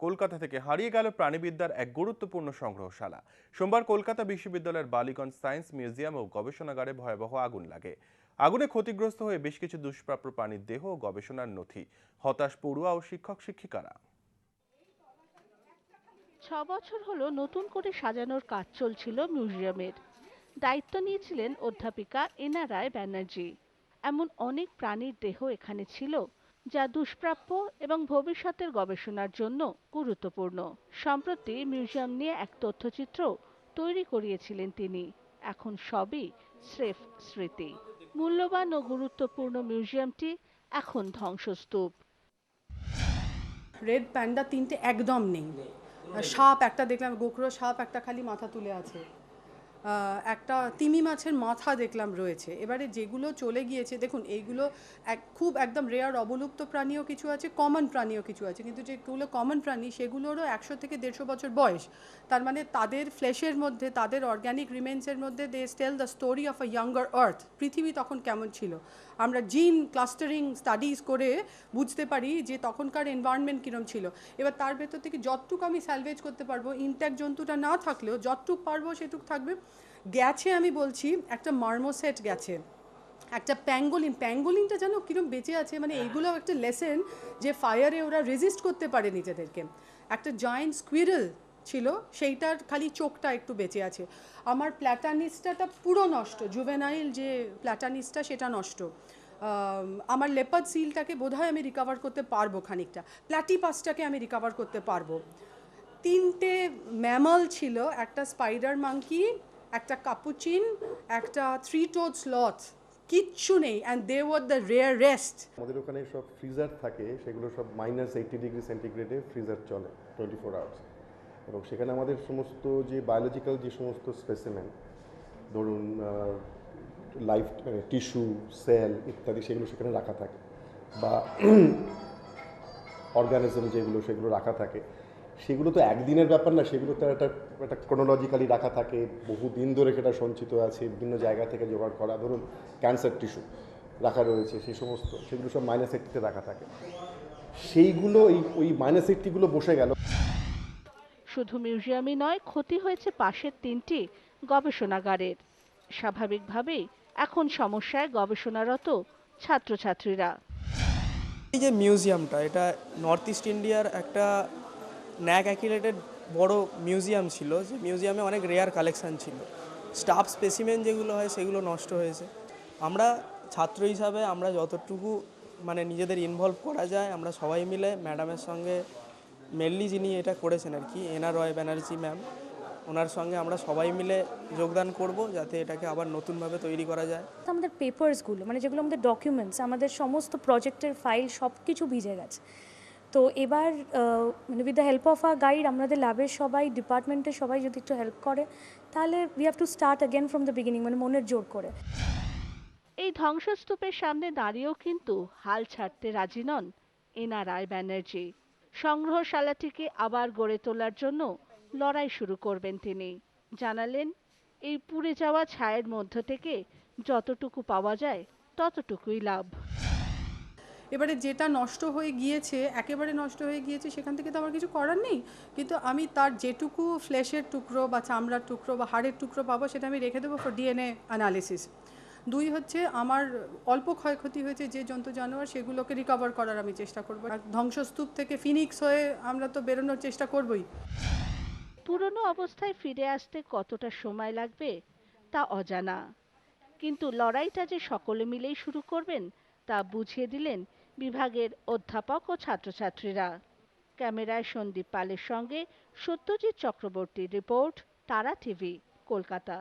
কলকাতা থেকে হারিয়ে গেল প্রাণীবিদ্যার এক গুরুত্বপূর্ণ সংগ্রহশালা। সোমবার কলকাতা বিশ্ববিদ্যালয়ের বালিগঞ্জ সায়েন্স মিউজিয়াম ও গবেষণাগারে ভয়াবহ আগুন লাগে। আগুনে ক্ষতিগ্রস্ত হয়ে বেশ কিছু দুষ্প্রাপ্য প্রাণীর দেহ ও গবেষণার নথি। হতাশ পড়ুয়া ও শিক্ষক শিক্ষিকারা। 6 বছর হলো নতুন করে সাজানোর কাজ চলছিল মিউজিয়ামের। দায়িত্ব নিয়েছিলেন অধ্যাপিকা এনা রায় ব্যানার্জি। এমন অনেক প্রাণীর দেহ এখানে ছিল যা দুষ্প্রাপ্য এবং ভবিষ্যতের গবেষণার জন্য গুরুত্বপূর্ণ। সম্প্রতি মিউজিয়াম নিয়ে এক তথ্যচিত্র তৈরি করিয়েছিলেন তিনি। এখন সবই স্রেফ স্মৃতি। মূল্যবান ও গুরুত্বপূর্ণ মিউজিয়ামটি এখন ধ্বংসস্তূপ। রেড প্যান্ডা তিনটে একদম নেই। সাপ একটা দেখলাম, গোখরো সাপ একটা খালি মাথা তুলে আছে। একটা তিমি মাছের মাথা দেখলাম রয়েছে। এবারে যেগুলো চলে গিয়েছে, দেখুন এইগুলো খুব একদম রেয়ার অবলুপ্ত প্রাণীও কিছু আছে, কমন প্রাণীও কিছু আছে, কিন্তু যেগুলো কমন প্রাণী সেগুলোরও 100 থেকে 150 বছর বয়স। তার মানে তাদের ফ্লেশের মধ্যে, তাদের অর্গ্যানিক রিমেন্সের মধ্যে they tell the story of a younger earth. পৃথিবী তখন কেমন ছিল, আমরা জিন ক্লাস্টারিং স্টাডিজ করে বুঝতে পারি যে তখনকার এনভায়রনমেন্ট কীরকম ছিল। এবার তার ভেতর থেকে যতটুকু আমি স্যালভেজ করতে পারবো, ইনট্যাক্ট জন্তুটা না থাকলেও যতটুকু পারবো সেটুকু থাকবে। গেছে, আমি বলছি একটা মার্মোসেট গেছে, একটা প্যাঙ্গোলিনটা যেন কীরকম বেঁচে আছে, মানে এইগুলো একটা লেসেন যে ফায়ারে ওরা রেজিস্ট করতে পারে নিজেদেরকে। একটা জয়েন্ট স্কুইরেল ছিল, সেইটার খালি চোখটা একটু বেঁচে আছে। আমার প্ল্যাটানিস্টাটা পুরো নষ্ট, জুভেনাইল যে প্ল্যাটানিস্টা সেটা নষ্ট। আমার লেপার্ড সিলটাকে বোধহয় আমি রিকভার করতে পারবো খানিকটা, প্ল্যাটিপাসটাকে আমি রিকভার করতে পারবো। তিনটে ম্যামাল ছিল, একটা স্পাইডার মাঙ্কি, একটা কাপুচিন, একটা থ্রি টোড স্লথ। কিচ্ছু নেই, and they were the rarest. আমাদের ওখানে সব ফ্রিজার থাকে, সেগুলো সব -80 ডিগ্রি সেন্টিগ্রেডে ফ্রিজার চলে 24 আওয়ার্স। এবং সেখানে আমাদের সমস্ত যে বায়োলজিক্যাল যে সমস্ত স্পেসিমেন, ধরুন লাইফ টিস্যু, সেল ইত্যাদি, সেগুলো সেখানে রাখা থাকে, বা অর্গানিজম যেগুলো সেগুলো রাখা থাকে। সেগুলো তো একদিনের ব্যাপার না, সেগুলো তো একটা ক্রোনোলজিক্যালি রাখা থাকে, বহুদিন ধরে সেটা সঞ্চিত আছে, বিভিন্ন জায়গা থেকে জোগাড় করা। ধরুন ক্যান্সার টিস্যু রাখা রয়েছে, সেই সমস্ত সেগুলো সব -80তে রাখা থাকে। সেইগুলো ওই -80গুলো বসে গেল। শুধু মিউজিয়ামই নয়, ক্ষতি হয়েছে পাশের 3টি গবেষণাগারের। স্বাভাবিকভাবেই এখন সমস্যায় গবেষণারত ছাত্রছাত্রীরা। এই যে মিউজিয়ামটা, এটা নর্থ ইস্ট ইন্ডিয়ার একটা ন্যাক অ্যাকিরেটেড বড় মিউজিয়াম ছিল, যে মিউজিয়ামে অনেক রেয়ার কালেকশান ছিল। স্টাফ স্পেসিমেন যেগুলো হয় সেগুলো নষ্ট হয়েছে। আমরা ছাত্র হিসাবে আমরা যতটুকু মানে নিজেদের ইনভলভ করা যায়, আমরা সবাই মিলে ম্যাডামের সঙ্গে, মেনলি যিনি এটা করেছেন আর কি, এনা রয় ব্যানার্জি ম্যাম, ওনার সঙ্গে আমরা সবাই মিলে যোগদান করব যাতে এটাকে আবার নতুনভাবে তৈরি করা যায়। আমাদের পেপারসগুলো, মানে যেগুলো আমাদের ডকুমেন্টস, আমাদের সমস্ত প্রজেক্টের ফাইল সব কিছু ভিজে গেছে। তো এবার মানে with the help of a guide, আমাদের ল্যাবের সবাই, ডিপার্টমেন্টের সবাই যদি একটু হেল্প করে, তাহলে we have to start again from the beginning, মানে মনের জোর করে। এই ধ্বংসস্তূপের সামনে দাঁড়িয়েও কিন্তু হাল ছাড়তে রাজি নন এনা রায় ব্যানার্জি। সংগ্রহশালাটিকে আবার গড়ে তোলার জন্য লড়াই শুরু করবেন তিনি। জানালেন, এই পুড়ে যাওয়া ছায়ের মধ্য থেকে যতটুকু পাওয়া যায় ততটুকুই লাভ। এবারে যেটা নষ্ট হয়ে গিয়েছে, একেবারে নষ্ট হয়ে গিয়েছে, সেখান থেকে তো আমার কিছু করার নেই, কিন্তু আমি তার যেটুকু ফ্লেশের টুকরো বা চামড়ার টুকরো বা হাড়ের টুকরো পাবো সেটা আমি রেখে দেবো ফর ডিএনএ অ্যানালিসিস। 2 হচ্ছে, আমার অল্প ক্ষয়ক্ষতি হয়েছে যে জন্তু জানোয়ার, সেগুলোকে রিকভার করার আমি চেষ্টা করবো। আর ধ্বংসস্তূপ থেকে ফিনিক্স হয়ে আমরা তো বেরোনোর চেষ্টা করবোই। পুরনো অবস্থায় ফিরে আসতে কতটা সময় লাগবে তা অজানা, কিন্তু লড়াইটা যে সকলে মিলেই শুরু করবেন তা বুঝিয়ে দিলেন বিভাগের অধ্যাপক ও ছাত্রছাত্রীরা। ক্যামেরায় সন্দীপ পালের সঙ্গে সত্যজিৎ চক্রবর্তীর রিপোর্ট, তারা টিভি, কলকাতা।